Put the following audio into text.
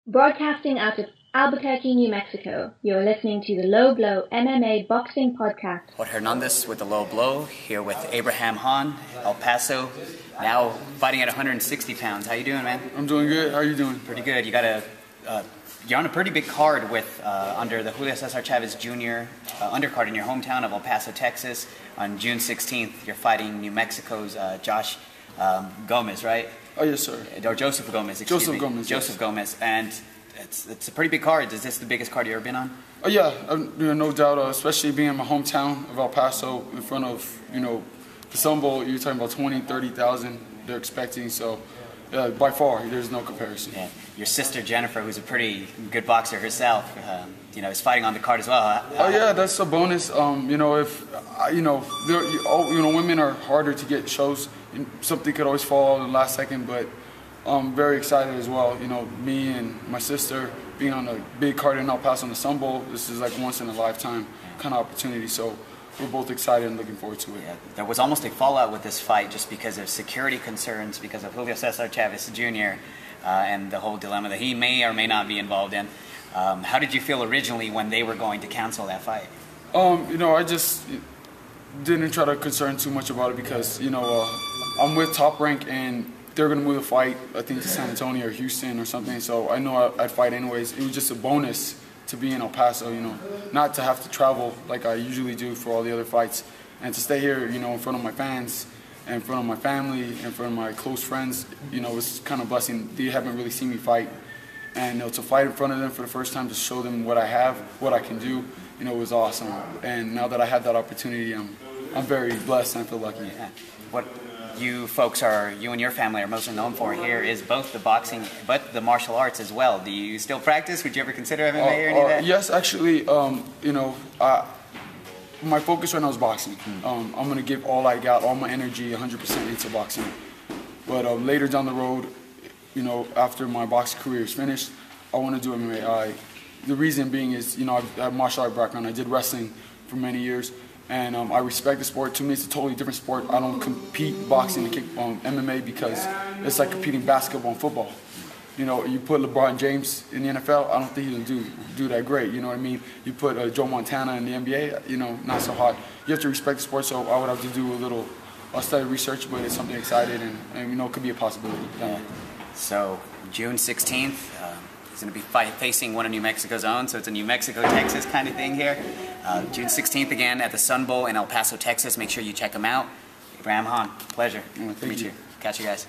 Broadcasting out of Albuquerque, New Mexico, you're listening to the Low Blow MMA Boxing Podcast. Jorge Hernandez with the Low Blow, here with Abraham Han, El Paso, now fighting at 160 pounds. How you doing, man? I'm doing good. How are you doing? Pretty good. You're on a pretty big card with under the Julio Cesar Chavez Jr. Undercard in your hometown of El Paso, Texas. On June 16th, you're fighting New Mexico's Josh Gomez, right? Oh, yes, sir. Or Joseph Gomez, excuse me. Joseph yes. Gomez. And it's a pretty big card. Is this the biggest card you've ever been on? Oh, yeah, no doubt, especially being in my hometown of El Paso in front of, the Sun Bowl. You're talking about 20, 30,000 they're expecting. So, yeah, by far, there's no comparison. Yeah. Your sister, Jennifer, who's a pretty good boxer herself, is fighting on the card as well. Oh, yeah, that's a bonus. Women are harder to get shows. Something could always fall in the last second, but I'm very excited as well. Me and my sister being on a big card in El Paso on the Sun Bowl, this is like once in a lifetime kind of opportunity. So we're both excited and looking forward to it. Yeah, there was almost a fallout with this fight just because of security concerns because of Julio Cesar Chavez Jr. And the whole dilemma that he may or may not be involved in. How did you feel originally when they were going to cancel that fight? I just didn't try to concern too much about it because, I'm with Top Rank and they're going to move the fight, I think, to San Antonio or Houston or something. So I know I'd fight anyways. It was just a bonus to be in El Paso, not to have to travel like I usually do for all the other fights. And to stay here, in front of my fans, in front of my family, in front of my close friends, it's kind of a blessing. They haven't really seen me fight. And to fight in front of them for the first time, to show them what I have, what I can do, it was awesome. And now that I have that opportunity, I'm very blessed and I feel lucky. Yeah. What you and your family are mostly known for here is both the boxing, but the martial arts as well. Do you still practice? Would you ever consider MMA or any of that? Yes, actually, my focus right now is boxing. I'm going to give all I got, all my energy, 100% into boxing. But later down the road, after my boxing career is finished, I want to do MMA. The reason being is, I have a martial art background. I did wrestling for many years, and I respect the sport. To me, it's a totally different sport. I don't compete boxing and MMA because it's like competing basketball and football. You put LeBron James in the NFL, I don't think he'll do that great. You know what I mean? You put Joe Montana in the NBA, not so hot. You have to respect the sport, so I would have to do a little study research, but it's something exciting and it could be a possibility. Yeah. So June 16th, he's going to be facing one of New Mexico's own, so it's a New Mexico, Texas kind of thing here. June 16th again at the Sun Bowl in El Paso, Texas. Make sure you check him out. Abraham Han, pleasure. Thank to meet you. Catch you guys.